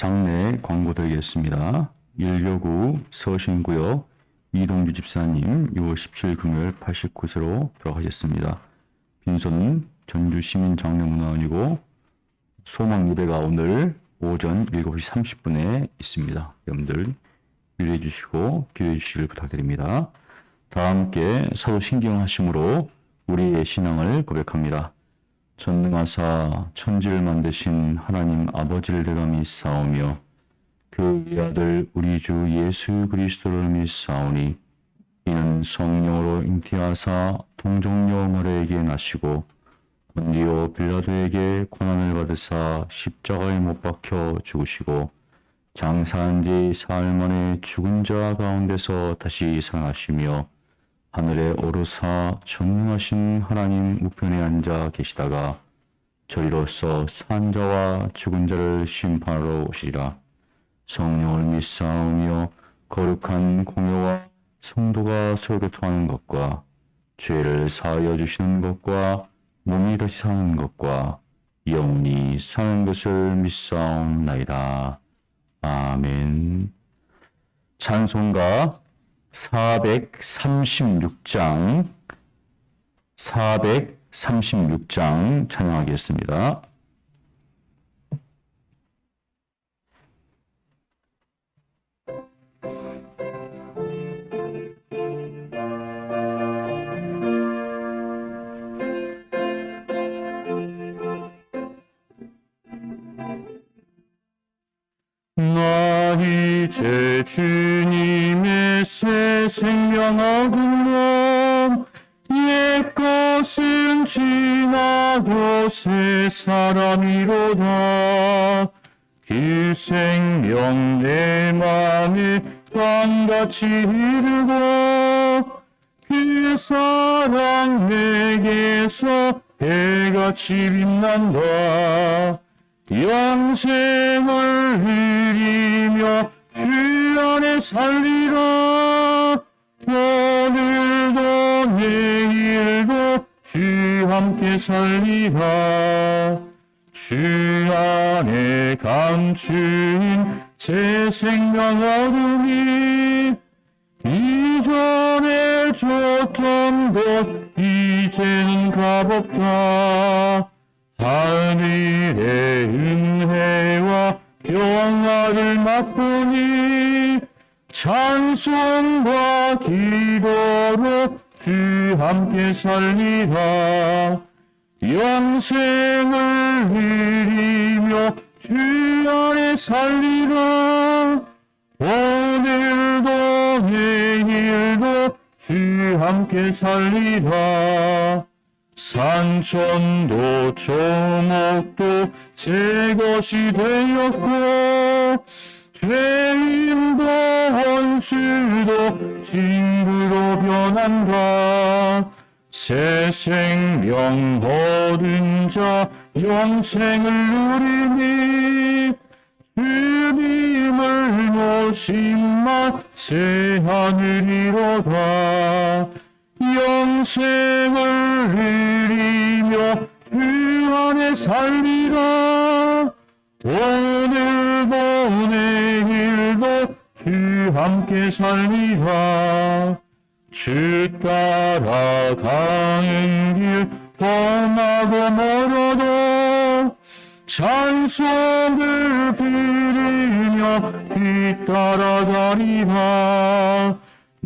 장례 광고 드리겠습니다. 169 서신구역 이동규 집사님 6월 17일 금요일 89세로 돌아가셨습니다. 빈소는 전주시민장례문화원이고 소망 예배가 오늘 오전 7시 30분에 있습니다. 여러분들 유의해 주시고 기도해 주시길 부탁드립니다. 다 함께 사도신경 하심으로 우리의 신앙을 고백합니다. 전능하사 천지를 만드신 하나님 아버지를 대가 믿사오며 그 아들 우리 주 예수 그리스도를 믿사오니 이는 성령으로 잉태하사 동정녀 마리아에게 나시고 본디오 빌라도에게 고난을 받으사 십자가에 못 박혀 죽으시고 장사한 지 사흘 만에 죽은 자 가운데서 다시 살아나시며 하늘에 오르사 전능하신 하나님 우편에 앉아 계시다가 저희로서 산 자와 죽은 자를 심판하러 오시리라. 성령을 믿사오며 거룩한 공회와 성도가 서로 교통하는 것과 죄를 사하여 주시는 것과 몸이 다시 사는 것과 영원히 사는 것을 믿사옵나이다. 아멘. 찬송가 436장 찬양하겠습니다. 나 이제 주님의 새 생명 얻으면 옛것은 지나고 새 사람이로다. 그 생명 내 맘에 땅같이 흐르고 그 사랑 내게서 해같이 빛난다. 영생을 누리며 주 안에 살리라. 오늘도 내일도 주 함께 살리라. 주 안에 감추인 새 생명 얻으니 이전에 줬던 것 이제는 값없다. 하늘의 은혜와 평화를 맛보니 찬송과 기도로 주 함께 살리라. 영생을 누리며 주 안에 살리라. 오늘도 내일도 주 함께 살리라. 산천도 조목도 새 것이 되었고 죄인도 원수도 친구로 변한다. 새 생명 얻은 자 영생을 누리니 주님을 모심만 새 하늘이로다. 영생을 누리며 주 안에 살리라. 오늘도 내일도 주 함께 살리라. 주 따라가는 길 험하고 멀어도 찬송을 부르며 뒤따라가리라.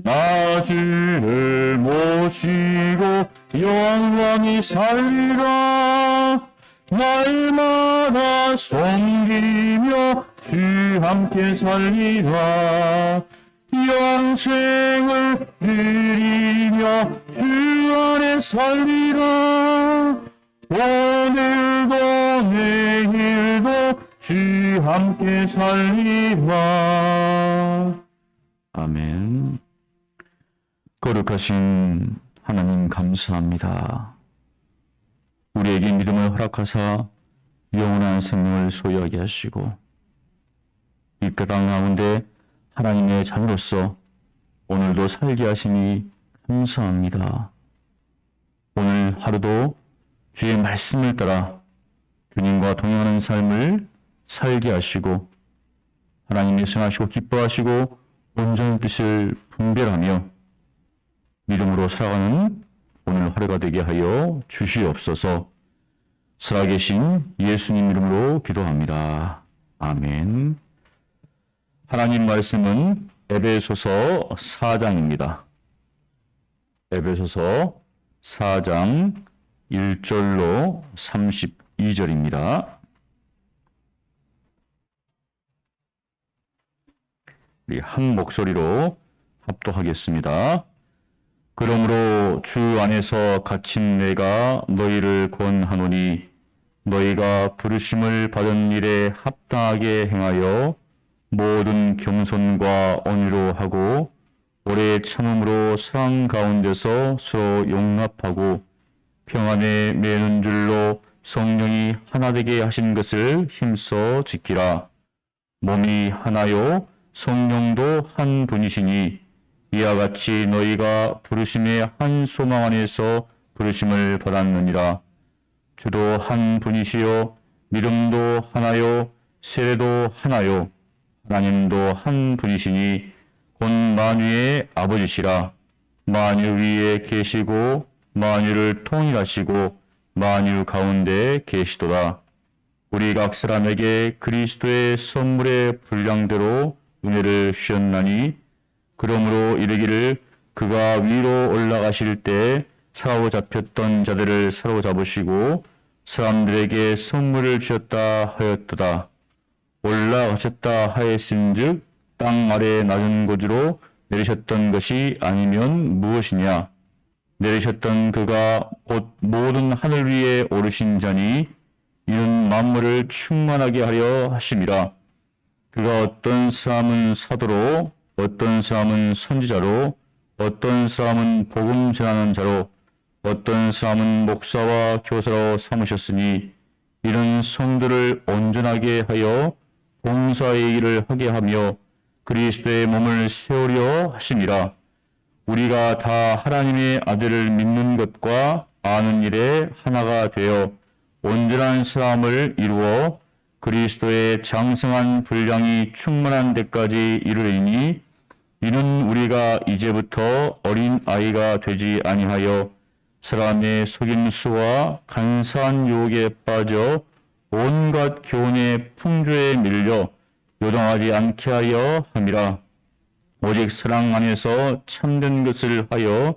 나 주를 모시고 영원히 살리라. 날마다 섬기며 주 함께 살리라. 영생을 누리며 주 안에 살리라. 오늘도 내일도 주 함께 살리라. 아멘. 거룩하신 하나님 감사합니다. 우리에게 믿음을 허락하사 영원한 생명을 소유하게 하시고 이 땅 가운데 하나님의 자녀로서 오늘도 살게 하시니 감사합니다. 오늘 하루도 주의 말씀을 따라 주님과 동행하는 삶을 살게 하시고 하나님이 생하시고 기뻐하시고 온전한 뜻을 분별하며 믿음으로 살아가는 오늘 하루가 되게 하여 주시옵소서. 살아계신 예수님 이름으로 기도합니다. 아멘. 하나님 말씀은 에베소서 4장입니다. 에베소서 4장 1절로 32절입니다. 우리 한 목소리로 합독하겠습니다. 그러므로 주 안에서 갇힌 내가 너희를 권하노니 너희가 부르심을 받은 일에 합당하게 행하여 모든 겸손과 언의로 하고 오래 참음으로 사랑 가운데서 서로 용납하고 평안에 매는 줄로 성령이 하나 되게 하신 것을 힘써 지키라. 몸이 하나요 성령도 한 분이시니 이와 같이 너희가 부르심의 한 소망 안에서 부르심을 받았느니라. 주도 한 분이시요 믿음도 하나요 세례도 하나요 하나님도 한 분이시니 곧 만유의 아버지시라. 만유 위에 계시고 만유를 통일하시고 만유 가운데 계시도다. 우리 각 사람에게 그리스도의 선물의 분량대로 은혜를 주셨나니 그러므로 이르기를 그가 위로 올라가실 때 사로잡혔던 자들을 사로잡으시고 사람들에게 선물을 주셨다 하였도다. 올라가셨다 하였은즉 땅 아래 낮은 곳으로 내리셨던 것이 아니면 무엇이냐. 내리셨던 그가 곧 모든 하늘 위에 오르신 자니 이는 만물을 충만하게 하려 하심이라. 그가 어떤 사람은 사도로 어떤 사람은 선지자로 어떤 사람은 복음 전하는 자로 어떤 사람은 목사와 교사로 삼으셨으니 이런 성도를 온전하게 하여 봉사의 일을 하게 하며 그리스도의 몸을 세우려 하심이라. 우리가 다 하나님의 아들을 믿는 것과 아는 일에 하나가 되어 온전한 사람을 이루어 그리스도의 장성한 분량이 충만한 데까지 이르리니 이는 우리가 이제부터 어린 아이가 되지 아니하여 사람의 속임수와 간사한 유혹에 빠져 온갖 교훈의 풍조에 밀려 요동하지 않게 하여 함이라. 오직 사랑 안에서 참된 것을 하여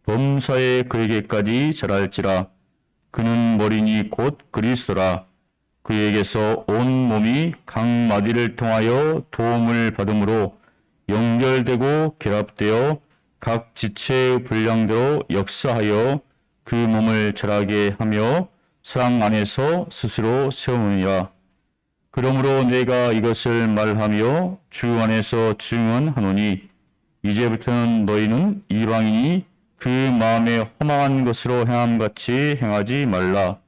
범사에 그에게까지 자랄지라. 그는 머리니 곧 그리스도라. 그에게서 온 몸이 각 마디를 통하여 도움을 받음으로 연결되고 결합되어 각 지체의 분량대로 역사하여 그 몸을 자라게 하며 사랑 안에서 스스로 세우느니라. 그러므로 내가 이것을 말하며 주 안에서 증언하노니 이제부터는 너희는 이방인이 그 마음에 허망한 것으로 행함같이 행하지 말라.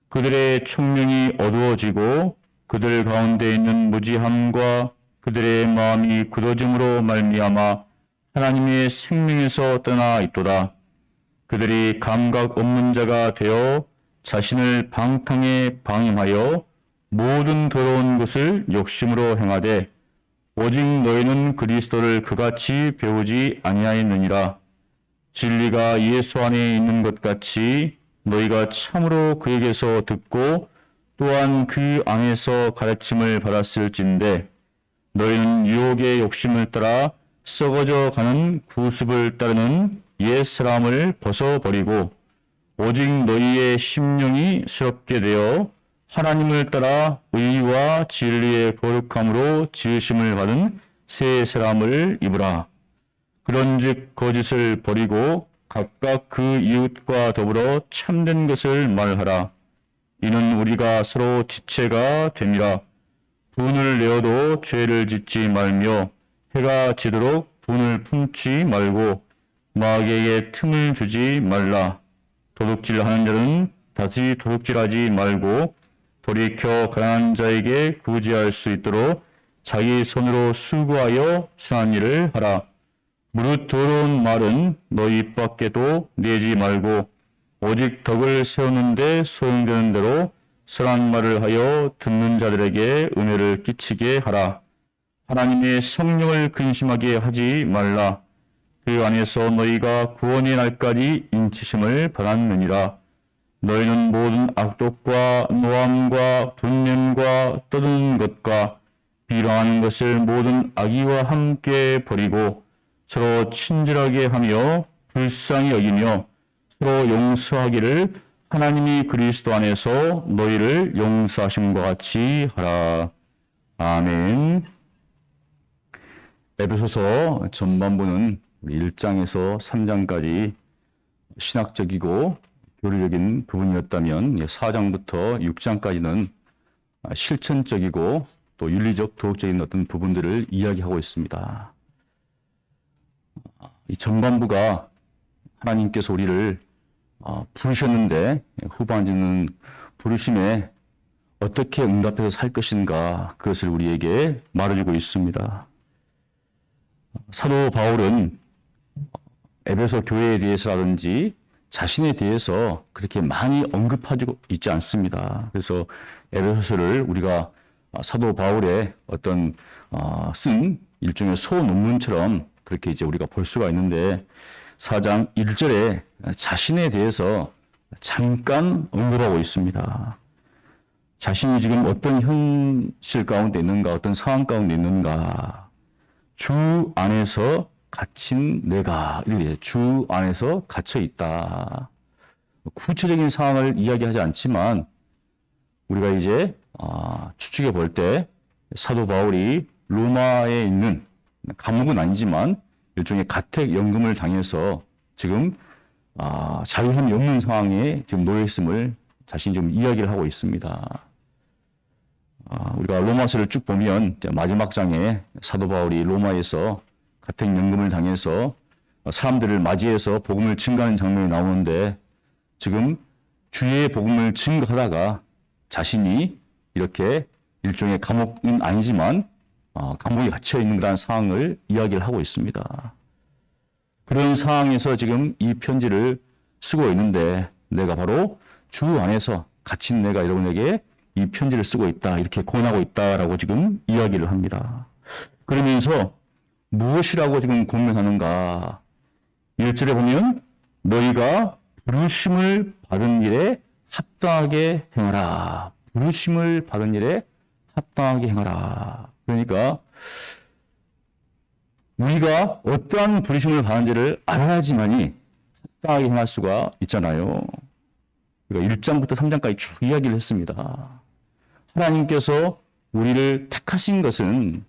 그들의 총명이 어두워지고 그들 가운데 있는 무지함과 그들의 마음이 굳어짐으로 말미암아 하나님의 생명에서 떠나 있도다. 그들이 감각 없는 자가 되어 자신을 방탕에 방임하여 모든 더러운 것을 욕심으로 행하되 오직 너희는 그리스도를 그같이 배우지 아니하였느니라. 진리가 예수 안에 있는 것 같이 너희가 참으로 그에게서 듣고 또한 그 안에서 가르침을 받았을진데 너희는 유혹의 욕심을 따라 썩어져 가는 구습을 따르는 옛 사람을 벗어버리고 오직 너희의 심령이 새롭게 되어 하나님을 따라 의와 진리의 거룩함으로 지으심을 받은 새 사람을 입으라. 그런즉 거짓을 버리고 각각 그 이웃과 더불어 참된 것을 말하라. 이는 우리가 서로 지체가 됨이라. 분을 내어도 죄를 짓지 말며 해가 지도록 분을 품지 말고 마귀에게 틈을 주지 말라. 도둑질하는 자는 다시 도둑질하지 말고 돌이켜 가난한 자에게 구제할 수 있도록 자기 손으로 수고하여 선한 일을 하라. 무릇 더러운 말은 너희 입 밖에도 내지 말고 오직 덕을 세우는데 소용되는 대로 선한 말을 하여 듣는 자들에게 은혜를 끼치게 하라. 하나님의 성령을 근심하게 하지 말라. 그 안에서 너희가 구원의 날까지 인치심을 받았느니라. 너희는 모든 악독과 노함과 분냄과 떠드는 것과 비방하는 것을 모든 악의와 함께 버리고 서로 친절하게 하며 불쌍히 여기며 서로 용서하기를 하나님이 그리스도 안에서 너희를 용서하심과 같이 하라. 아멘. 에베소서 전반부는 1장에서 3장까지 신학적이고 교리적인 부분이었다면 4장부터 6장까지는 실천적이고 또 윤리적, 도덕적인 어떤 부분들을 이야기하고 있습니다. 이 전반부가 하나님께서 우리를 부르셨는데 후반부는 부르심에 어떻게 응답해서 살 것인가 그것을 우리에게 말해주고 있습니다. 사도 바울은 에베소 교회에 대해서라든지 자신에 대해서 그렇게 많이 언급하고 있지 않습니다. 그래서 에베소서를 우리가 사도 바울의 어떤 쓴 일종의 소논문처럼 그렇게 이제 우리가 볼 수가 있는데 4장 1절에 자신에 대해서 잠깐 언급하고 있습니다. 자신이 지금 어떤 현실 가운데 있는가, 어떤 상황 가운데 있는가, 주 안에서 갇힌 내가, 이렇게 주 안에서 갇혀 있다. 구체적인 상황을 이야기하지 않지만 우리가 이제 추측해 볼 때 사도 바울이 로마에 있는 감옥은 아니지만 일종의 가택연금을 당해서 지금 자유함이 없는 상황에 지금 놓여 있음을 자신이 좀 이야기를 하고 있습니다. 우리가 로마서를 쭉 보면 마지막 장에 사도 바울이 로마에서 가택연금을 당해서 사람들을 맞이해서 복음을 증거하는 장면이 나오는데 지금 주의 복음을 증거하다가 자신이 이렇게 일종의 감옥은 아니지만 감옥에 갇혀 있는 그런 상황을 이야기를 하고 있습니다. 그런 상황에서 지금 이 편지를 쓰고 있는데 내가 바로 주 안에서 갇힌 내가 여러분에게 이 편지를 쓰고 있다, 이렇게 권하고 있다라고 지금 이야기를 합니다. 그러면서 무엇이라고 지금 권면하는가? 1절에 보면 너희가 부르심을 받은 일에 합당하게 행하라. 부르심을 받은 일에 합당하게 행하라. 그러니까 우리가 어떠한 부르심을 받은지를 알아야지만이 합당하게 행할 수가 있잖아요. 그러니까 1장부터 3장까지 쭉 이야기를 했습니다. 하나님께서 우리를 택하신 것은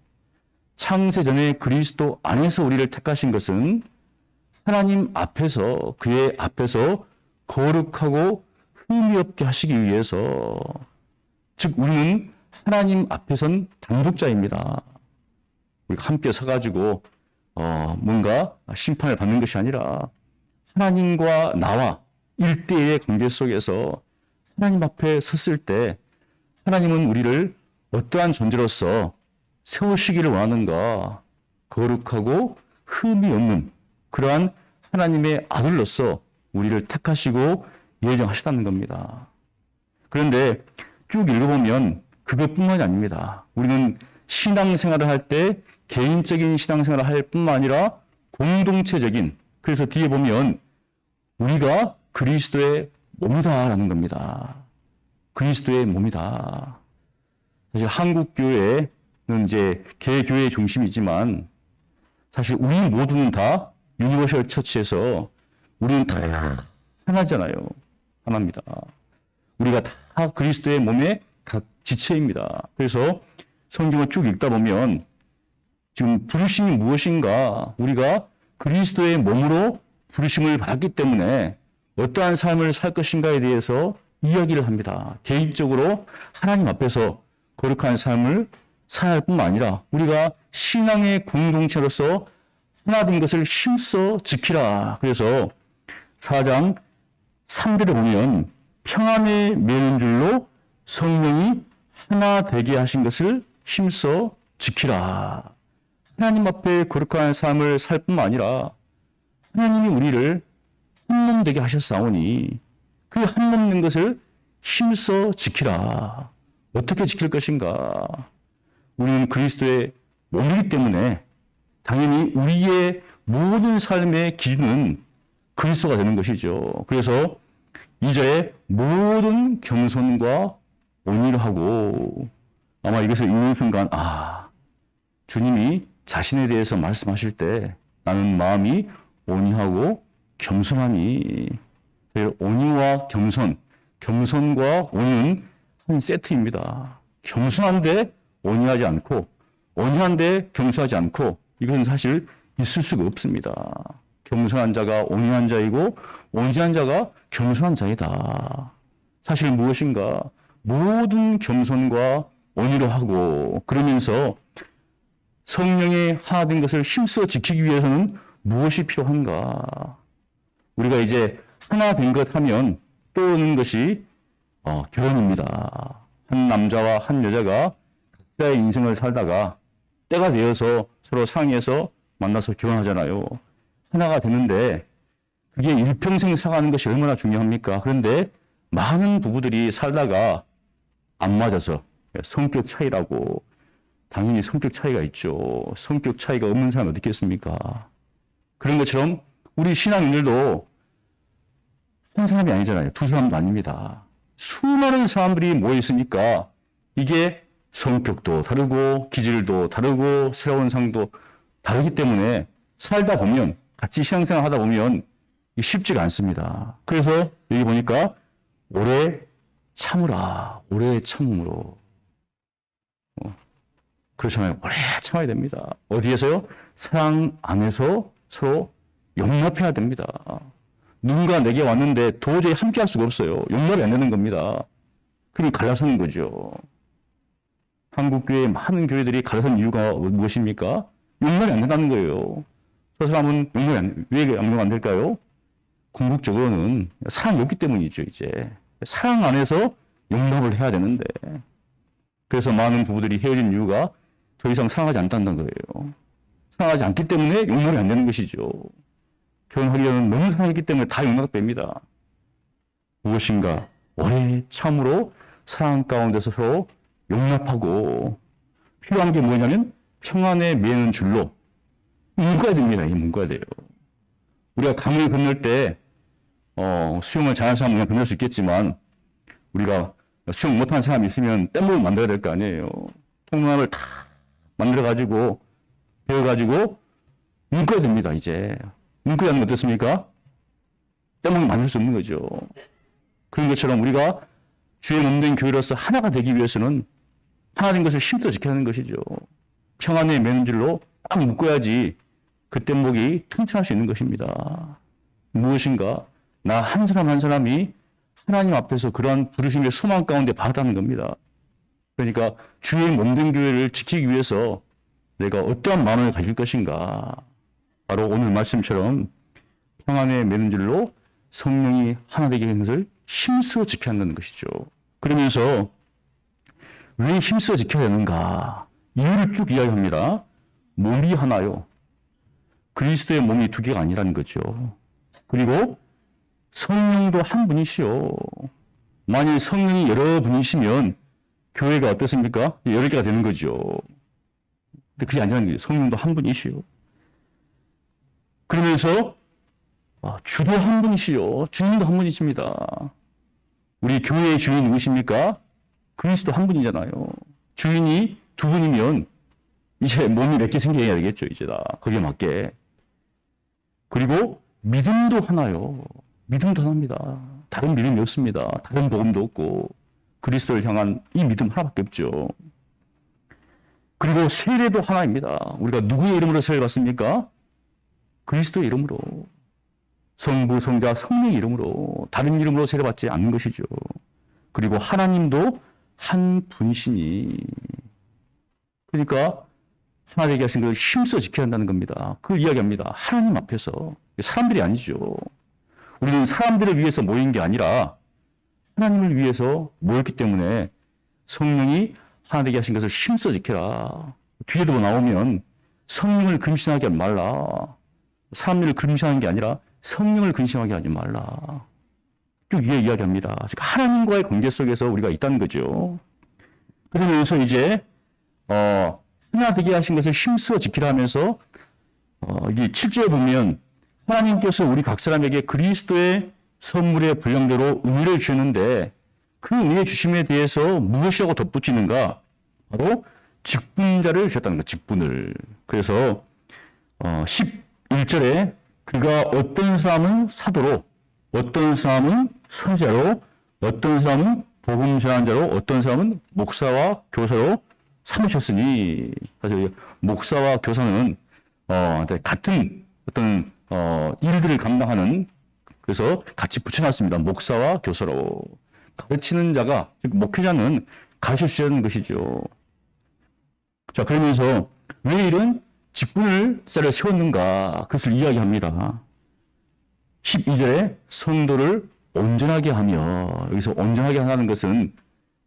창세전에 그리스도 안에서 우리를 택하신 것은 하나님 앞에서, 그의 앞에서 거룩하고 흠이 없게 하시기 위해서, 즉 우리는 하나님 앞에선 단독자입니다. 우리가 함께 서가지고 뭔가 심판을 받는 것이 아니라 하나님과 나와 1대1의 관계 속에서 하나님 앞에 섰을 때 하나님은 우리를 어떠한 존재로서 세우시기를 원하는가, 거룩하고 흠이 없는 그러한 하나님의 아들로서 우리를 택하시고 예정하시다는 겁니다. 그런데 쭉 읽어보면 그것뿐만이 아닙니다. 우리는 신앙생활을 할 때 개인적인 신앙생활을 할 뿐만 아니라 공동체적인, 그래서 뒤에 보면 우리가 그리스도의 몸이다라는 겁니다. 그리스도의 몸이다. 사실 한국교회는 이제 개교회의 중심이지만 사실 우리 모두는 다 유니버셜 처치에서 우리는 다 하나잖아요. 하나입니다. 우리가 다 그리스도의 몸의 각 지체입니다. 그래서 성경을 쭉 읽다 보면 지금 부르심이 무엇인가, 우리가 그리스도의 몸으로 부르심을 받았기 때문에 어떠한 삶을 살 것인가에 대해서 이야기를 합니다. 개인적으로 하나님 앞에서 거룩한 삶을 살아야 할 뿐만 아니라 우리가 신앙의 공동체로서 하나 된 것을 힘써 지키라. 그래서 4장 3절에 보면 평안에 매는 줄로 성령이 하나 되게 하신 것을 힘써 지키라. 하나님 앞에 거룩한 삶을 살 뿐만 아니라 하나님이 우리를 한 몸 되게 하셨사오니 그 한 몸 된 것을 힘써 지키라. 어떻게 지킬 것인가? 우리는 그리스도의 몸이기 때문에 당연히 우리의 모든 삶의 기준은 그리스도가 되는 것이죠. 그래서 2절에 모든 겸손과 온유를 하고, 아마 이것을 읽는 순간 주님이 자신에 대해서 말씀하실 때 나는 마음이 온유하고 겸손하니, 온유와 겸손, 겸손과 온유는 한 세트입니다. 겸손한데 온유하지 않고 온유한데 겸손하지 않고 이것은 사실 있을 수가 없습니다. 겸손한 자가 온유한 자이고 온유한 자가 겸손한 자이다. 사실 무엇인가? 모든 겸손과 온유를 하고, 그러면서 성령의 하나 된 것을 힘써 지키기 위해서는 무엇이 필요한가? 우리가 이제 하나 된 것 하면 떠오르는 것이 결혼입니다. 한 남자와 한 여자가 각자의 인생을 살다가 때가 되어서 서로 사랑해서 만나서 결혼하잖아요. 하나가 되는데 그게 일평생 살아가는 것이 얼마나 중요합니까? 그런데 많은 부부들이 살다가 안 맞아서, 성격 차이라고, 당연히 성격 차이가 있죠. 성격 차이가 없는 사람이 어디 있겠습니까? 그런 것처럼 우리 신앙인들도 한 사람이 아니잖아요. 두 사람도 아닙니다. 수많은 사람들이 모여 있으니까 이게 성격도 다르고 기질도 다르고 새로운 상도 다르기 때문에 살다 보면, 같이 신앙생활 하다 보면 쉽지가 않습니다. 그래서 여기 보니까 오래 참으라. 오래 참음으로. 그렇잖아요. 오래 참아야 됩니다. 어디에서요? 사랑 안에서 서로 용납해야 됩니다. 누군가 내게 왔는데 도저히 함께 할 수가 없어요. 용납이 안 되는 겁니다. 그럼 갈라서는 거죠. 한국교회 많은 교회들이 갈라서는 이유가 무엇입니까? 용납이 안 된다는 거예요. 저 사람은 왜 용납 안 될까요? 궁극적으로는 사랑이 없기 때문이죠, 이제. 사랑 안에서 용납을 해야 되는데. 그래서 많은 부부들이 헤어진 이유가 더 이상 사랑하지 않는다는 거예요. 사랑하지 않기 때문에 용납이 안 되는 것이죠. 결혼하기 전에 너무 사랑했기 때문에 다 용납됩니다. 무엇인가? 오래 참으로 사랑 가운데서 서로 용납하고, 필요한 게 뭐냐면 평안에 매는 줄로 묶어야 됩니다. 이 묶어야 돼요. 우리가 강을 건널 때 수영을 잘하는 사람은 그냥 건널 수 있겠지만, 우리가 수영 못하는 사람이 있으면 뗏목을 만들어야 될 거 아니에요. 통로를 다 만들어가지고 배워가지고 묶어야 됩니다. 이제 묶어야 하는 건 어떻습니까? 뗏목을 만들 수 없는 거죠. 그런 것처럼 우리가 주의 몸된 교회로서 하나가 되기 위해서는 하나 된 것을 힘써 지켜야 하는 것이죠. 평안의 매는 줄로 딱 묶어야지 그 뗏목이 튼튼할 수 있는 것입니다. 무엇인가? 나 한 사람 한 사람이 하나님 앞에서 그러한 부르심의 소망 가운데 받았다는 겁니다. 그러니까 주의 몸된 교회를 지키기 위해서 내가 어떠한 마음을 가질 것인가? 바로 오늘 말씀처럼 평안의 매는 줄로 성령이 하나 되게 하는 것을 힘써 지켜야 한다는 것이죠. 그러면서 왜 힘써 지켜야 되는가? 이유를 쭉 이야기합니다. 몸이 하나요. 그리스도의 몸이 두 개가 아니라는 거죠. 그리고 성령도 한 분이시요. 만일 성령이 여러 분이시면 교회가 어떻습니까? 여러 개가 되는 거죠. 근데 그게 아니라는 거죠. 성령도 한 분이시요. 그러면서 주도 한 분이시요. 주님도 한 분이십니다. 우리 교회의 주인이 누구십니까? 그리스도 한 분이잖아요. 주인이 두 분이면 이제 몸이 몇 개 생겨야 되겠죠. 이제 다 거기에 맞게. 그리고 믿음도 하나요. 믿음도 하나입니다. 다른 믿음이 없습니다. 다른 복음도 없고 그리스도를 향한 이 믿음 하나밖에 없죠. 그리고 세례도 하나입니다. 우리가 누구의 이름으로 세례를 받습니까? 그리스도의 이름으로. 성부, 성자, 성령의 이름으로. 다른 이름으로 세례받지 않는 것이죠. 그리고 하나님도 한 분이시니. 그러니까 하나 되게 하신 걸 힘써 지켜야 한다는 겁니다. 그걸 이야기합니다. 하나님 앞에서. 사람들이 아니죠. 우리는 사람들을 위해서 모인 게 아니라 하나님을 위해서 모였기 때문에 성령이 하나 되게 하신 것을 힘써 지켜라. 뒤에도 나오면 성령을 근심하게 하지 말라. 사람들을 근심하는 게 아니라 성령을 근심하게 하지 말라. 쭉 이야기합니다. 즉 하나님과의 관계 속에서 우리가 있다는 거죠. 그러면서 이제 하나 되게 하신 것을 힘써 지키라 하면서 이게 7절에 보면 하나님께서 우리 각 사람에게 그리스도의 선물의 분량대로 은혜를 주셨는데 그 은혜 주심에 대해서 무엇이라고 덧붙이는가? 바로 직분자를 주셨다는 것, 직분을. 그래서 11절에 그가 어떤 사람은 사도로, 어떤 사람은 선자로, 어떤 사람은 복음 전환자로, 어떤 사람은 목사와 교사로 삼으셨으니, 사실 목사와 교사는 같은 어떤 일들을 감당하는, 그래서 같이 붙여놨습니다. 목사와 교사로. 가르치는 자가, 즉 목회자는 가르쳐 주시는 것이죠. 자, 그러면서 왜 이런 직분을 세웠는가? 그것을 이야기합니다. 12절에 성도를 온전하게 하며, 여기서 온전하게 하는 것은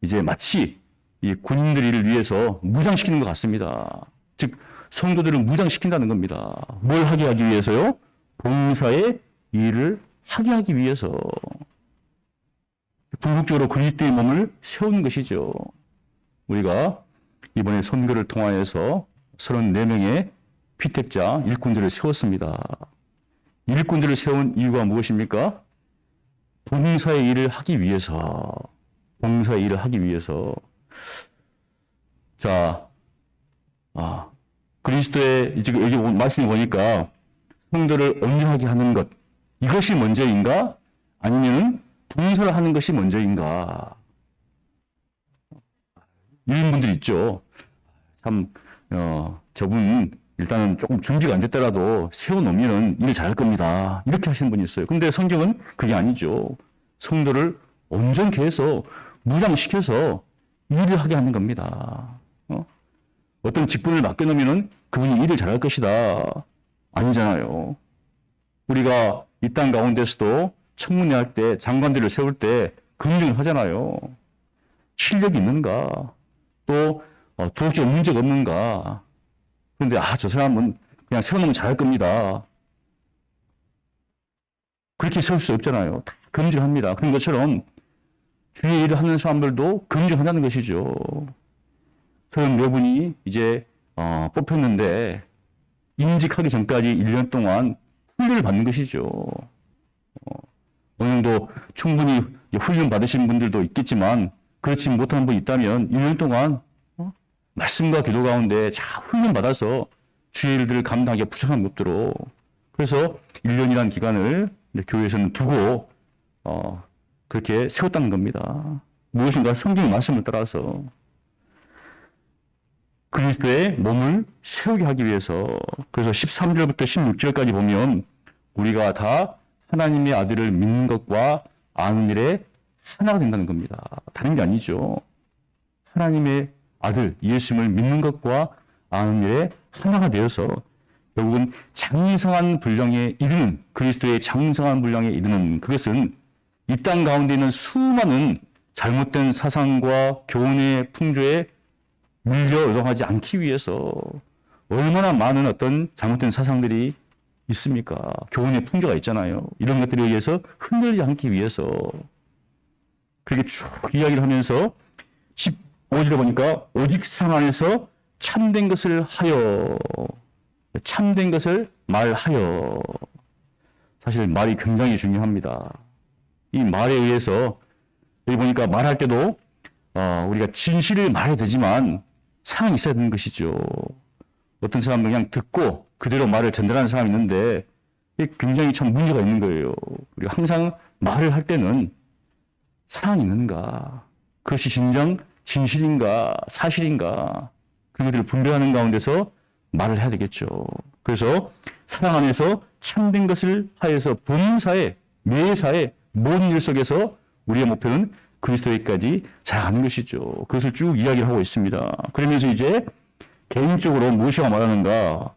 이제 마치 이 군인들을 위해서 무장시키는 것 같습니다. 즉, 성도들을 무장시킨다는 겁니다. 뭘 하게 하기 위해서요? 봉사의 일을 하게 하기 위해서. 궁극적으로 그리스도의 몸을 세우는 것이죠. 우리가 이번에 선교를 통하여서 34명의 피택자 일꾼들을 세웠습니다. 일꾼들을 세운 이유가 무엇입니까? 봉사의 일을 하기 위해서. 봉사의 일을 하기 위해서. 자, 그리스도의 지금 여기 말씀을 보니까 성도를 온전하게 하는 것, 이것이 먼저인가? 아니면 봉사를 하는 것이 먼저인가? 이런 분들 있죠. 참, 저분 일단은 조금 준비가 안 됐더라도 세워놓으면 일 잘할 겁니다. 이렇게 하시는 분이 있어요. 근데 성경은 그게 아니죠. 성도를 온전케 해서 무장시켜서 일을 하게 하는 겁니다. 어떤 직분을 맡겨놓으면 그분이 일을 잘할 것이다. 아니잖아요. 우리가 이 땅 가운데서도 청문회 할 때, 장관들을 세울 때 검증을 하잖아요. 실력이 있는가? 또 도저히 문제가 없는가? 그런데 저 사람은 그냥 세워놓으면 잘할 겁니다. 그렇게 세울 수 없잖아요. 다 검증합니다. 그런 것처럼 주의 일을 하는 사람들도 검증한다는 것이죠. 34분이 이제 뽑혔는데 임직하기 전까지 1년 동안 훈련을 받는 것이죠. 어느 정도 충분히 훈련 받으신 분들도 있겠지만 그렇지 못한 분 있다면 1년 동안 말씀과 기도 가운데 잘 훈련 받아서 주의 일들을 감당하기가 부족함이 없도록, 그래서 1년이라는 기간을 교회에서는 두고 그렇게 세웠다는 겁니다. 무엇인가 성경 말씀을 따라서 그리스도의 몸을 세우게 하기 위해서. 그래서 13절부터 16절까지 보면 우리가 다 하나님의 아들을 믿는 것과 아는 일에 하나가 된다는 겁니다. 다른 게 아니죠. 하나님의 아들 예수님을 믿는 것과 아는 일에 하나가 되어서 결국은 장성한 분량에 이르는, 그리스도의 장성한 분량에 이르는, 그것은 이 땅 가운데 있는 수많은 잘못된 사상과 교훈의 풍조에 밀려 요동하지 않기 위해서. 얼마나 많은 어떤 잘못된 사상들이 있습니까? 교훈의 풍조가 있잖아요. 이런 것들에 의해서 흔들리지 않기 위해서. 그렇게 쭉 이야기를 하면서 15절에 보니까 오직 사랑 안에서 참된 것을 하여, 참된 것을 말하여. 사실 말이 굉장히 중요합니다. 이 말에 의해서 여기 보니까 말할 때도 우리가 진실을 말해야 되지만 사랑이 있어야 되는 것이죠. 어떤 사람은 그냥 듣고 그대로 말을 전달하는 사람이 있는데 굉장히 참 문제가 있는 거예요. 우리가 항상 말을 할 때는 사랑이 있는가, 그것이 진정 진실인가 사실인가, 그런 것들을 분별하는 가운데서 말을 해야 되겠죠. 그래서 사랑 안에서 참된 것을 하여서 범사에, 매사에, 모든 일 속에서 우리의 목표는 그리스도에까지 자라가는 것이죠. 그것을 쭉 이야기를 하고 있습니다. 그러면서 이제 개인적으로 무엇이라고 말하는가?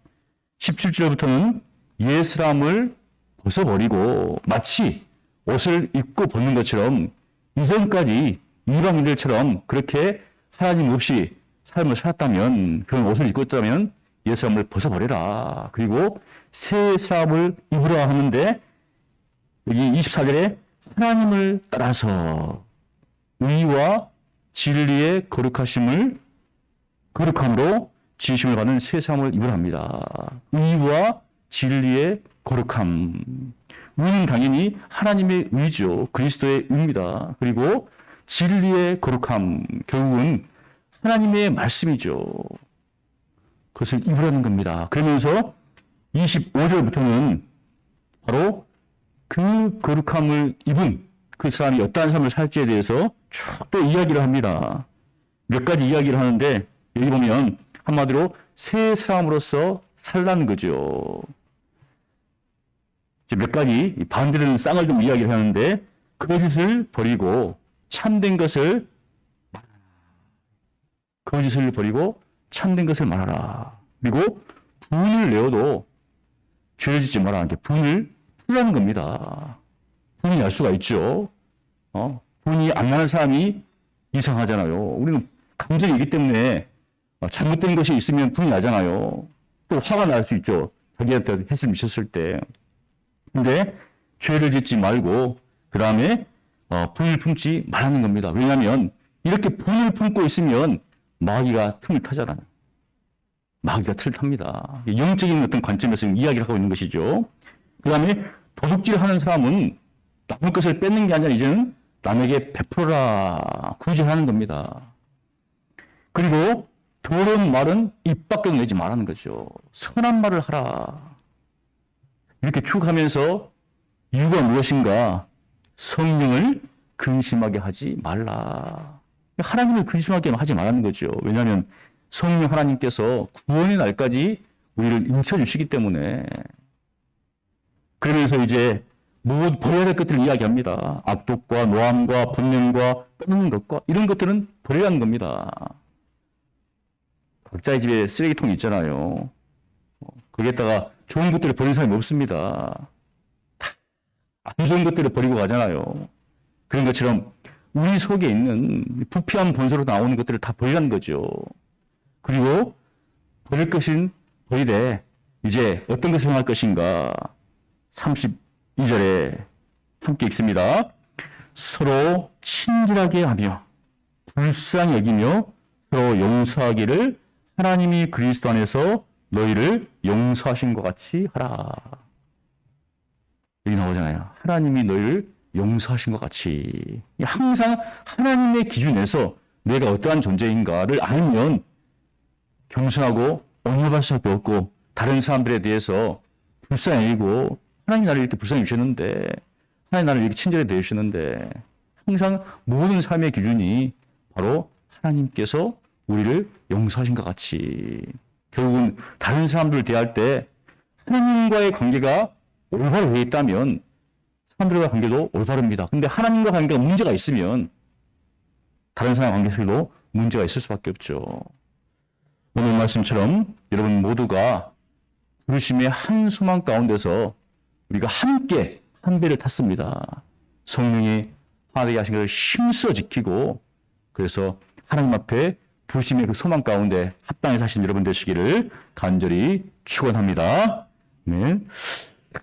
17절부터는 옛 사람을 벗어버리고 마치 옷을 입고 벗는 것처럼 이전까지 이방인들처럼 그렇게 하나님 없이 삶을 살았다면, 그런 옷을 입고 있다면 옛 사람을 벗어버려라. 그리고 새 사람을 입으라 하는데 여기 24절에 하나님을 따라서 의와 진리의 거룩함으로 지으심을 받는 새 사람을 입으라 합니다. 의와 진리의 거룩함. 의는 당연히 하나님의 의죠. 그리스도의 의입니다. 그리고 진리의 거룩함, 결국은 하나님의 말씀이죠. 그것을 입으라는 겁니다. 그러면서 25절부터는 바로 그 거룩함을 입은 그 사람이 어떠한 삶을 살지에 대해서 쭉 또 이야기를 합니다. 몇 가지 이야기를 하는데 여기 보면 한마디로 새 사람으로서 살라는 거죠. 몇 가지 반대되는 쌍을 좀 이야기를 하는데 거짓을 버리고 참된 것을 말하라. 그리고 분을 내어도 죄를 짓지 말라는 게 분을 풀라는 겁니다. 분이 날 수가 있죠. 분이 안 나는 사람이 이상하잖아요. 우리는 감정이 있기 때문에 잘못된 것이 있으면 분이 나잖아요. 또 화가 날 수 있죠. 자기한테 해를 미쳤을 때. 근데 죄를 짓지 말고 그 다음에 분을 품지 말라는 겁니다. 왜냐하면 이렇게 분을 품고 있으면 마귀가 틈을 타잖아요. 마귀가 틀을 탑니다. 영적인 어떤 관점에서 이야기를 하고 있는 것이죠. 그 다음에 도둑질하는 사람은 남의 것을 뺏는 게 아니라 이제는 남에게 베풀어라 구제하는 겁니다. 그리고 더러운 말은 입 밖에 내지 말라는 거죠. 선한 말을 하라. 이렇게 쭉 하면서 이유가 무엇인가? 성령을 근심하게 하지 말라. 하나님을 근심하게 하지 말라는 거죠. 왜냐하면 성령 하나님께서 구원의 날까지 우리를 인쳐주시기 때문에. 그러면서 이제 모두 버려야 될 것들을 이야기합니다. 악독과 노함과 분명과 떠는 것과 이런 것들은 버려야 하는 겁니다. 각자의 집에 쓰레기통이 있잖아요. 거기에다가 좋은 것들을 버리는 사람이 없습니다. 안 좋은 것들을 버리고 가잖아요. 그런 것처럼 우리 속에 있는 부패한 본성으로 나오는 것들을 다 버리라는 거죠. 그리고 버릴 것은 버리되 이제 어떤 것을 행할 것인가? 32절에 함께 읽습니다. 서로 친절하게 하며 불쌍히 여기며 서로 용서하기를 하나님이 그리스도 안에서 너희를 용서하신 것 같이 하라. 여기 나오잖아요. 하나님이 너희를 용서하신 것 같이. 항상 하나님의 기준에서 내가 어떠한 존재인가를 알면 겸손하고 온유할 수밖에 없고 다른 사람들에 대해서 불쌍히 여기고 하나님 나를 이렇게 불쌍히 주셨는데 하나님 나를 이렇게 친절히 대해주셨는데 항상 모든 삶의 기준이 바로 하나님께서 우리를 용서하신 것 같이. 결국은 다른 사람들을 대할 때 하나님과의 관계가 올바로 되어 있다면 사람들과 관계도 올바릅니다. 근데 하나님과 관계가 문제가 있으면 다른 사람 관계에서도 문제가 있을 수밖에 없죠. 오늘 말씀처럼 여러분 모두가 부르심의 한 소망 가운데서 우리가 함께 한 배를 탔습니다. 성령이 하나님께 하신 것을 힘써 지키고 그래서 하나님 앞에 부르심의 그 소망 가운데 합당히 사신 여러분 되시기를 간절히 축원합니다. 네.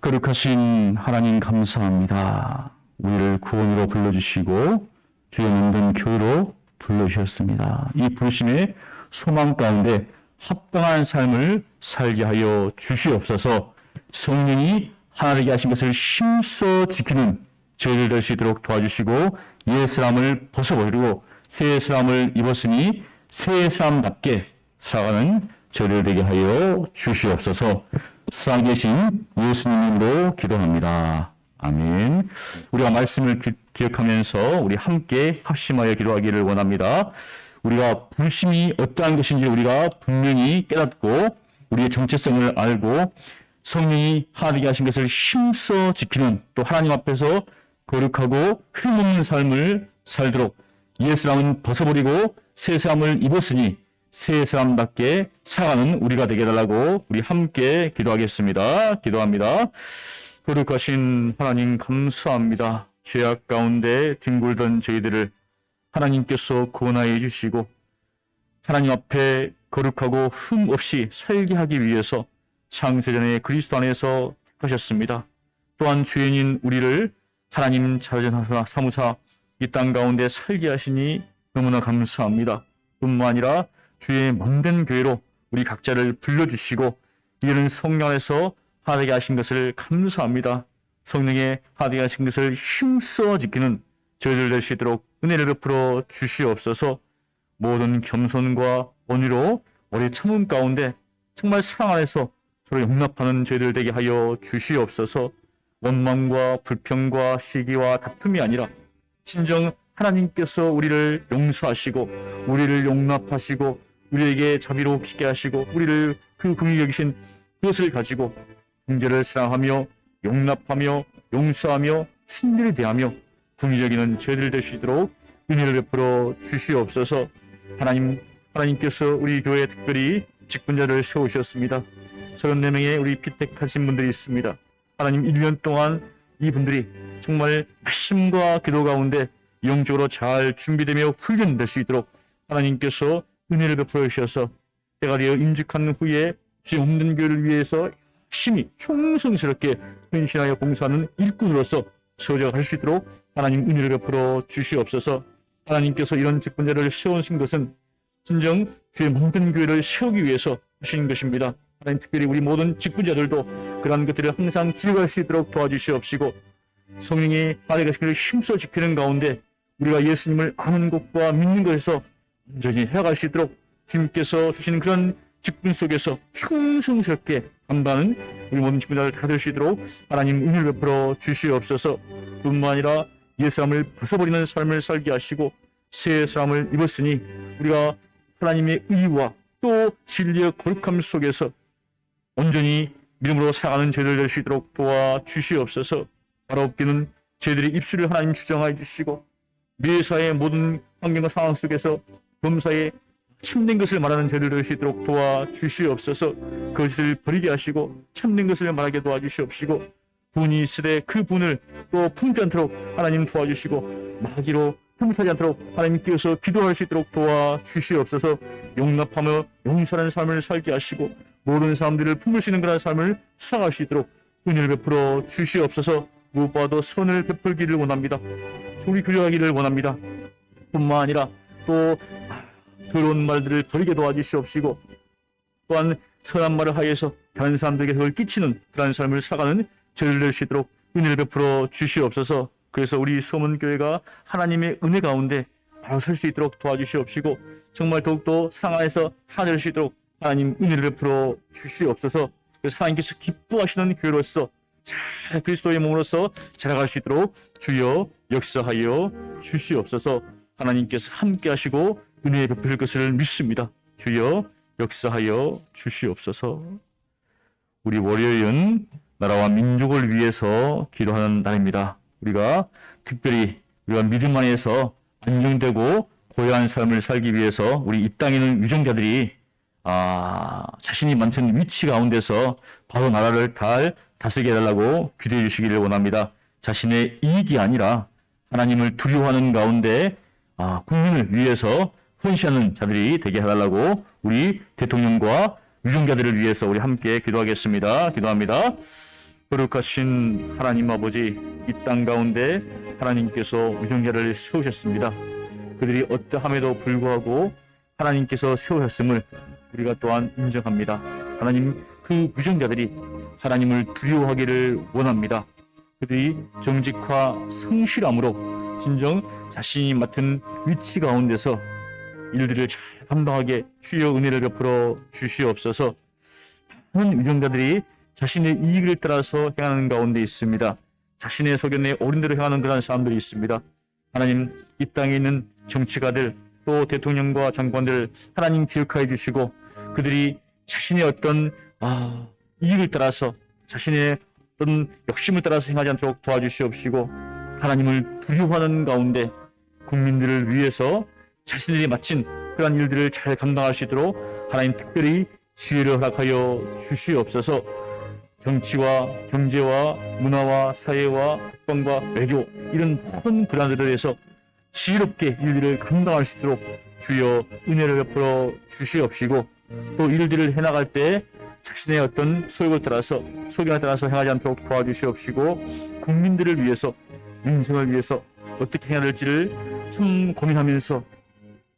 거룩하신 하나님 감사합니다. 우리를 구원으로 불러주시고 주의 몸된 교회로 불러주셨습니다. 이 부르심의 소망 가운데 합당한 삶을 살게 하여 주시옵소서. 성령이 하나님께 하신 것을 힘써 지키는 저희들 될 수 있도록 도와주시고 옛 사람을 벗어버리고 새 사람을 입었으니 새 사람답게 살아가는 저희들 되게 하여 주시옵소서. 살아계신 예수님으로 기도합니다. 아멘. 우리가 말씀을 기억하면서 우리 함께 합심하여 기도하기를 원합니다. 우리가 불심이 어떠한 것인지 우리가 분명히 깨닫고 우리의 정체성을 알고 성령이 하나님께 하신 것을 힘써 지키는 또 하나님 앞에서 거룩하고 흠없는 삶을 살도록 옛 사람은 벗어버리고 새 사람을 입었으니 새 사람답게 살아가는 우리가 되게 해달라고 우리 함께 기도하겠습니다. 기도합니다. 거룩하신 하나님 감사합니다. 죄악 가운데 뒹굴던 저희들을 하나님께서 구원하여 주시고 하나님 앞에 거룩하고 흠 없이 살게 하기 위해서 창세전에 그리스도 안에서 택하셨습니다. 또한 죄인인 우리를 하나님 자녀 삼으사 이 땅 가운데 살게 하시니 너무나 감사합니다. 뿐만 아니라 주의 몸된 교회로 우리 각자를 불러주시고 이는 성령 안에서 하되게 하신 것을 감사합니다. 성령의 하되게 하신 것을 힘써 지키는 저희들 될 수 있도록 은혜를 베풀어 주시옵소서. 모든 겸손과 온유로 우리 참음 가운데 정말 사랑 안에서 서로 용납하는 저희들 되게 하여 주시옵소서. 원망과 불평과 시기와 다툼이 아니라 진정 하나님께서 우리를 용서하시고 우리를 용납하시고 우리에게 자비롭게 하시고 우리를 그 긍휼히 여기신 그것을 가지고 형제를 사랑하며 용납하며 용서하며 친밀히 대하며 긍휼히 여기는 저희들 될 수 있도록 은혜를 베풀어 주시옵소서. 하나님께서 우리 교회에 특별히 직분자를 세우셨습니다. 34명의 우리 피택하신 분들이 있습니다. 하나님 1년 동안 이분들이 정말 말씀과 기도 가운데 영적으로 잘 준비되며 훈련될 수 있도록 하나님께서 은혜를 베풀어 주셔서 때가 되어 임직한 후에 주의 없는 교회를 위해서 열심히 충성스럽게 헌신하여 봉사하는 일꾼으로서 세워져 갈 수 있도록 하나님 은혜를 베풀어 주시옵소서. 하나님께서 이런 직분자를 세우신 것은 진정 주의 모든 교회를 세우기 위해서 하신 것입니다. 하나님 특별히 우리 모든 직분자들도 그러한 것들을 항상 기억할 수 있도록 도와주시옵시고 성령이 하나님의 것을 힘써 지키는 가운데 우리가 예수님을 아는 것과 믿는 것에서 온전히 해갈 수 있도록 주님께서 주시는 그런 직분 속에서 충성스럽게 감당하는 우리 모든 직분자를 다 될 수 있도록 하나님 은혜를 베풀어 주시옵소서. 뿐만 아니라 옛 사람을 벗어버리는 삶을 살게 하시고 새 사람을 입었으니 우리가 하나님의 의와 또 진리의 거룩함 속에서 온전히 믿음으로 살아가는 저희들 될 수 있도록 도와주시옵소서. 바라옵기는 저희들의 입술을 하나님 주장하여 주시고 매사의 모든 환경과 상황 속에서 범사에 참된 것을 말하는 저희들 될 수 있도록 도와주시옵소서. 그것을 버리게 하시고 참된 것을 말하게 도와주시옵시고 분이 있으되 그 분을 또 품지 않도록 하나님 도와주시고 마귀로 품사지 않도록 하나님 띄어서 기도할 수 있도록 도와주시옵소서. 용납하며 용서하는 삶을 살게 하시고 모든 사람들을 품을 수 있는 그런 삶을 수상할 수 있도록 은혜를 베풀어 주시옵소서. 무엇보다도 선을 베풀기를 원합니다. 우리 교류하기를 원합니다. 뿐만 아니라 또 더러운 말들을 버리게 도와주시옵시고 또한 선한 말을 하여서 다른 사람들에게 그걸 끼치는 그런 삶을 살아가는 저희를 낼 수 있도록 은혜를 베풀어 주시옵소서. 그래서 우리 소문교회가 하나님의 은혜 가운데 바로 설 수 있도록 도와주시옵시고 정말 더욱더 사랑 안에서 하나 될 수 있도록 하나님 은혜를 베풀어 주시옵소서. 그래서 하나님께서 기뻐하시는 교회로서 잘 그리스도의 몸으로서 자라갈 수 있도록 주여 역사하여 주시옵소서. 하나님께서 함께 하시고 은혜 베푸실 것을 믿습니다. 주여 역사하여 주시옵소서. 우리 월요일은 나라와 민족을 위해서 기도하는 날입니다. 우리가 특별히 우리가 믿음 안에서 안정되고 고요한 삶을 살기 위해서 우리 이 땅에 있는 유정자들이 자신이 맡은 위치 가운데서 바로 나라를 잘 다스리게 해달라고 기도해 주시기를 원합니다. 자신의 이익이 아니라 하나님을 두려워하는 가운데 국민을 위해서 헌신하는 자들이 되게 해달라고 우리 대통령과 유정자들을 위해서 우리 함께 기도하겠습니다. 기도합니다. 거룩하신 하나님 아버지, 이 땅 가운데 하나님께서 유정자를 세우셨습니다. 그들이 어떠함에도 불구하고 하나님께서 세우셨음을 우리가 또한 인정합니다. 하나님, 그 유정자들이 하나님을 두려워하기를 원합니다. 그들이 정직과 성실함으로 진정 자신이 맡은 위치 가운데서 일들을 잘 감당하게 주여 은혜를 베풀어 주시옵소서. 많은 유정자들이 자신의 이익을 따라서 행하는 가운데 있습니다. 자신의 소견에 옳은 대로 행하는 그런 사람들이 있습니다. 하나님, 이 땅에 있는 정치가들 또 대통령과 장관들 하나님 기억하여 주시고 그들이 자신의 어떤 이익을 따라서 자신의 어떤 욕심을 따라서 행하지 않도록 도와주시옵시고 하나님을 두려워하는 가운데 국민들을 위해서 자신들이 마친 그러한 일들을 잘 감당할 수 있도록 하나님 특별히 지혜를 허락하여 주시옵소서. 정치와 경제와 문화와 사회와 국방과 외교 이런 모든 분야들에 대해서 지혜롭게 일들을 감당할 수 있도록 주여 은혜를 베풀어 주시옵시고, 또 일들을 해나갈 때 자신의 어떤 소욕을 따라서 소견에 따라서 행하지 않도록 도와주시옵시고, 국민들을 위해서, 민생을 위해서 어떻게 해야 될지를 참 고민하면서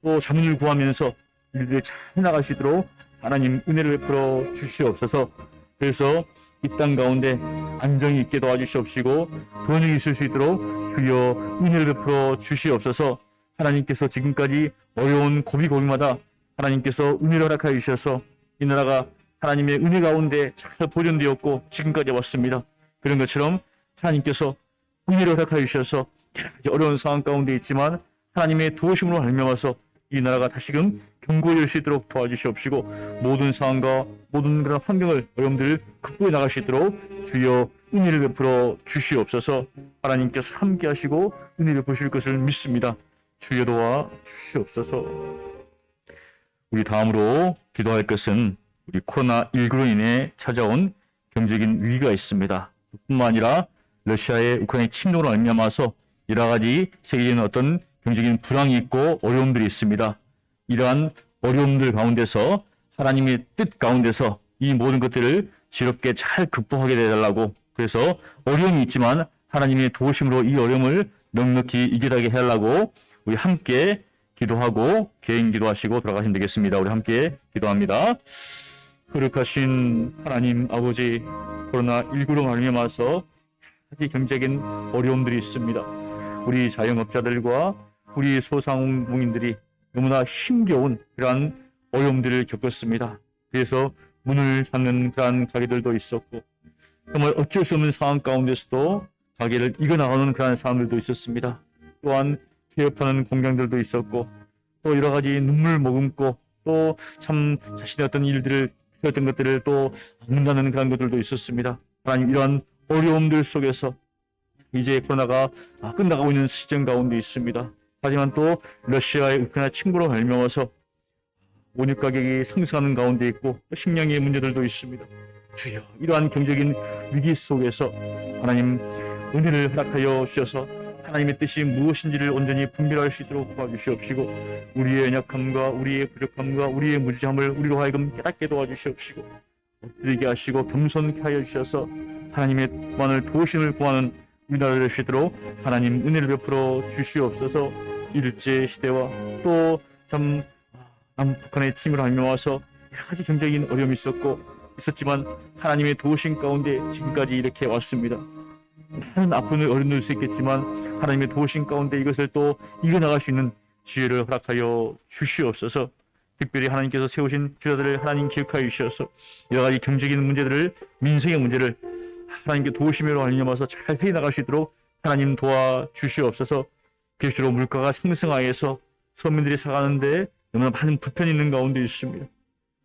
또 자문을 구하면서 일들을 잘 해나갈 수 있도록 하나님 은혜를 베풀어 주시옵소서. 그래서 이 땅 가운데 안정이 있게 도와주시옵시고 번영이 있을 수 있도록 주여 은혜를 베풀어 주시옵소서. 하나님께서 지금까지 어려운 고비고비마다 하나님께서 은혜를 허락하여 주셔서 이 나라가 하나님의 은혜 가운데 잘 보존되었고 지금까지 왔습니다. 그런 것처럼 하나님께서 은혜를 허락하여 주셔서 여러 가지 어려운 상황 가운데 있지만 하나님의 도우심으로 하나님께서 이 나라가 다시금 견고해질 수 있도록 도와주시옵시고, 모든 상황과 모든 그런 환경을, 어려움들을 극복해 나갈 수 있도록 주여 은혜를 베풀어 주시옵소서. 하나님께서 함께 하시고 은혜를 베푸실 것을 믿습니다. 주여 도와 주시옵소서. 우리 다음으로 기도할 것은 우리 코로나19로 인해 찾아온 경제적인 위기가 있습니다. 뿐만 아니라 러시아의 우크라이나 침공으로 말미암아서 여러 가지 세계적인 어떤 경제적인 불황이 있고 어려움들이 있습니다. 이러한 어려움들 가운데서 하나님의 뜻 가운데서 이 모든 것들을 지롭게 잘 극복하게 해달라고, 그래서 어려움이 있지만 하나님의 도우심으로 이 어려움을 넉넉히 이겨나게 해달라고 우리 함께 기도하고 개인 기도하시고 돌아가시면 되겠습니다. 우리 함께 기도합니다. 거룩하신 하나님 아버지, 코로나19로 말미암아서 경제적인 어려움들이 있습니다. 우리 자영업자들과 우리 소상공인들이 너무나 힘겨운 그러한 어려움들을 겪었습니다. 그래서 문을 닫는 그러한 가게들도 있었고, 정말 어쩔 수 없는 상황 가운데서도 가게를 이겨나가는 그러한 사람들도 있었습니다. 또한 개업하는 공장들도 있었고, 또 여러 가지 눈물 머금고 또 참 자신의 어떤 일들을 했던 것들을 또 문 닫는 그런 것들도 있었습니다. 하나님, 이러한 어려움들 속에서 이제 코로나가 끝나가고 있는 시점 가운데 있습니다. 하지만 또 러시아의 우크라이나 침공으로 발명해서 원유 가격이 상승하는 가운데 있고 식량의 문제들도 있습니다. 주여, 이러한 경제적인 위기 속에서 하나님 은혜를 허락하여 주셔서 하나님의 뜻이 무엇인지를 온전히 분별할 수 있도록 도와주시옵시고, 우리의 연약함과 우리의 부족함과 우리의 무지함을 우리로 하여금 깨닫게 도와주시옵시고, 엎드리게 하시고 겸손케 하여 주셔서 하나님의 만을 도우심을 구하는 우리나라를 되시도록 하나님 은혜를 베풀어 주시옵소서. 일제 시대와 또 참 북한의 침을 하면서 여러 가지 경제적인 어려움이 있었지만 하나님의 도우심 가운데 지금까지 이렇게 왔습니다. 많은 아픈 어려움도 있었겠지만 하나님의 도우심 가운데 이것을 또 이겨나갈 수 있는 지혜를 허락하여 주시옵소서. 특별히 하나님께서 세우신 주자들을 하나님 기억하여 주셔서 여러 가지 경제적인 문제들을, 민생의 문제를 하나님께 도우심으로 알려마서 잘 해나갈 수 있도록 하나님 도와주시옵소서. 그리스로 물가가 상승하여서 서민들이 살아가는데 너무나 많은 불편이 있는 가운데 있습니다.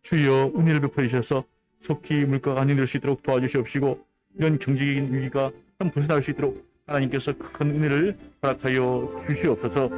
주여 은혜를 베풀어 주셔서 속히 물가가 안정될 수 있도록 도와주시옵시고, 이런 경제적인 위기가 좀 벗어날 수 있도록 하나님께서 큰 은혜를 허락하여 주시옵소서.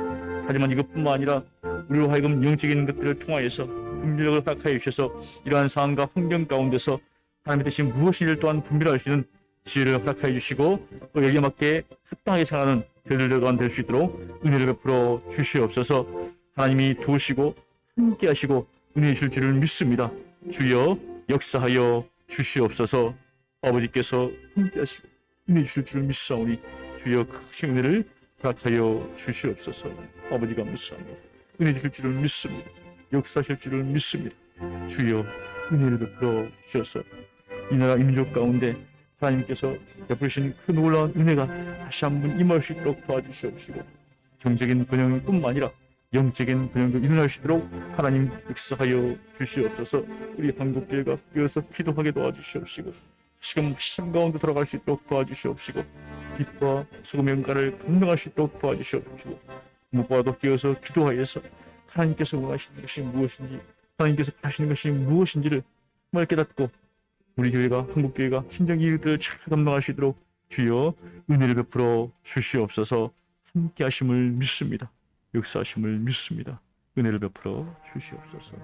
하지만 이것뿐만 아니라 우리로 하여금 영적인 것들을 통하여서 분별력을 허락하여 주셔서 이러한 상황과 환경 가운데서 하나님의 뜻이 무엇인지를 또한 분별할 수 있는 지혜를 허락하여 주시고, 또 여기에 맞게 합당하게 살아가는 저희들 또한 될 수 있도록 은혜를 베풀어 주시옵소서. 하나님이 도우시고 함께 하시고 은혜 주실 줄을 믿습니다. 주여 역사하여 주시옵소서. 아버지께서 함께 하시고 은혜 주실 줄을 믿사오니 주여 크신 은혜를 허락하여 주시옵소서. 아버지가 믿사옵니다. 은혜 주실 줄을 믿습니다. 역사하실 줄을 믿습니다. 주여 은혜를 베풀어 주셔서 이 나라 민족 가운데 하나님께서 베푸신 그 놀라운 은혜가 다시 한번 임할 수 있도록 도와주시옵시고, 경제적인 번영뿐만 아니라 영적인 번영도 일어날 수 있도록 하나님 역사하여 주시옵소서. 우리 한국교회가 이어서 기도하게 도와주시옵시고, 지금 시험 가운데 들어갈 수 있도록 도와주시옵시고, 빛과 소금의 은가를 감당할 수 있도록 도와주시옵시고, 무엇보다도 끼어서 기도하여서 하나님께서 원하시는 것이 무엇인지, 하나님께서 하시는 것이 무엇인지를 정말 깨닫고 우리 교회가, 한국교회가 진정 이 일들을 잘 감당할 수 있도록 주여 은혜를 베풀어 주시옵소서. 함께 하심을 믿습니다. 역사하심을 믿습니다. 은혜를 베풀어 주시옵소서.